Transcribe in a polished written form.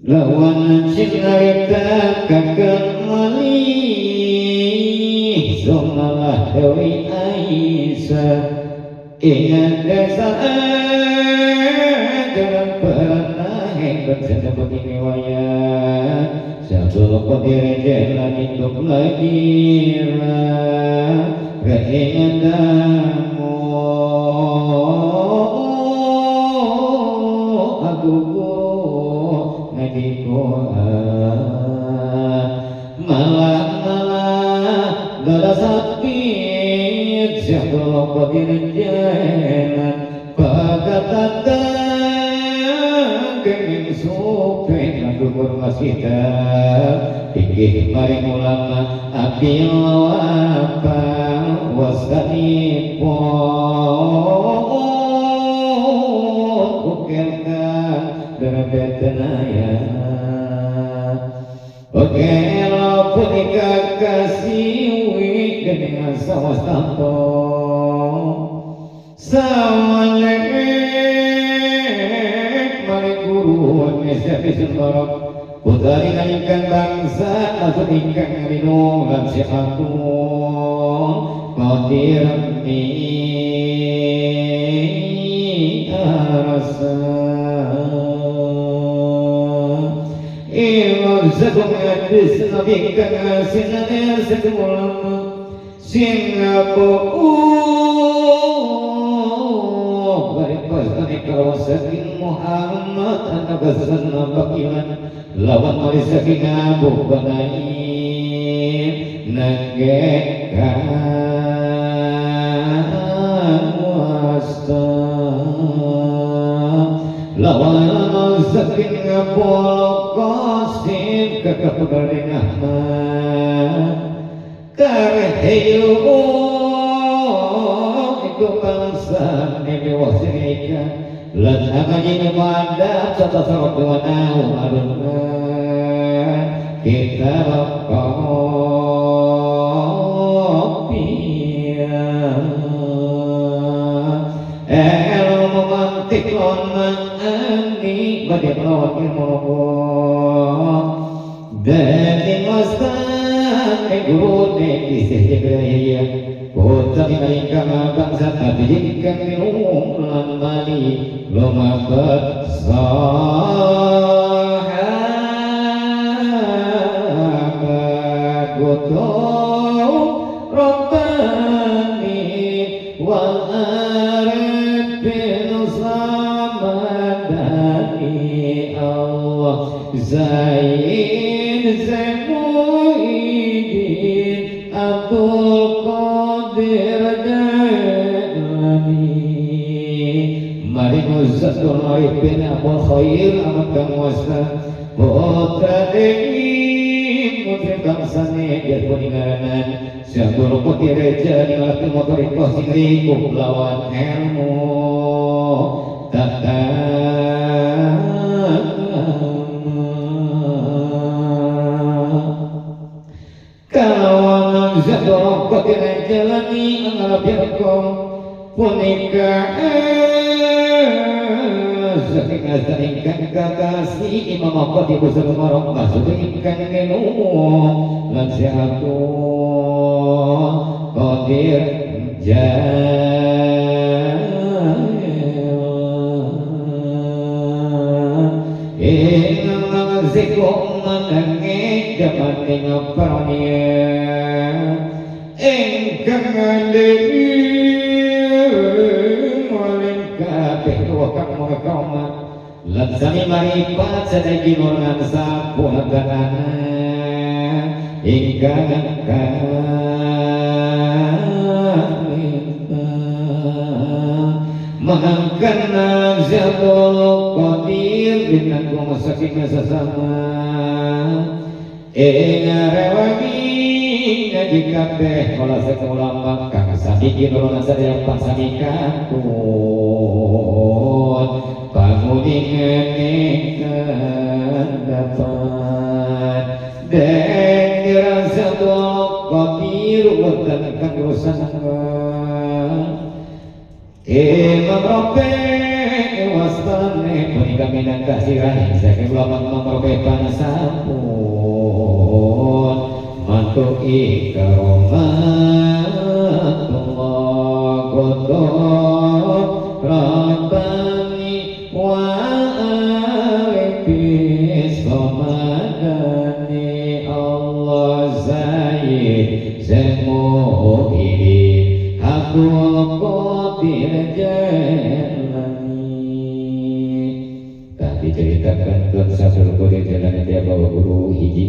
lawan cinarita kakak malih zomalah Dewi Aisyah ingat saat jangan pernah hebat sana begini wayang sebelum berdiri jalan hidup lagi lah keinginanmu aku ngaji Quran malah gala sakit sebelum berdiri jalan pagkatata kenging supeng aku bermasita tinggi maring ulama api apa wasanipun ukelkan berbetnaya oke lo punika kasiwi dengan sawas tanto sawalek maring guru mesya bisun putari nganyangkan bangsa atau ingkang minum lan siapapun qadir mi arasa ilmu zakum hadis nabi kang sinane sekumul Singapura baripas kami kalau saking Muhammad anak kesan bakilan lawan mari saking abu banai nanggekan wasta lawan saking abu qasim kekapudaring Ahmad karheyo itu bangsa nemi wasirika lan aganya manda sata sarot wana umaruna kita kopia ilmu mantik lon ani badai lawan ilmu dari masa guru nekisih jagaya kota ingkang bangsa tapi ingkang minum lan mani lumapat sahabat gotong robbani wal arifin samadani Allah Zain Zamuidin Abdul Qadir Jalani mari muzatul arifin abul khair amat kamuasa putra dewi putri bangsane biar peninggalan Syabul Qadir Jalani laki motorikoh singriku lawan ilmu tata kalau Syabul Qadir Jalani angarabiakum punika saking asal ingkang kakasi Imam Ahmad ibu semarang masuk ingkang ngenu lan siatun Qadir Jalani zikum manangi jaman ngaparnia ingkang ngalewi lan sami maripat sadaya nurnan sapuhatanana ingkang mangkan Syabul Qadir binanggung saking sesama rewangi ngaji kabeh kala sekolah kang sadiki nurnan sadaya pasanikapun pangudingan dapat dan dirasa Qadir wonten kang rusana Imam Rabbih wastane Amin kami dan kasihan Saya kebelapan memperbeban sampun Mantuk ikaromatullah Kodoh Rabbani wa'alifis Somadani Allah Zaid Zemu'idin Abdul Qadir Jalani diceritakan Tuan Sabdul Qadir Jalani dia bawa guru hiji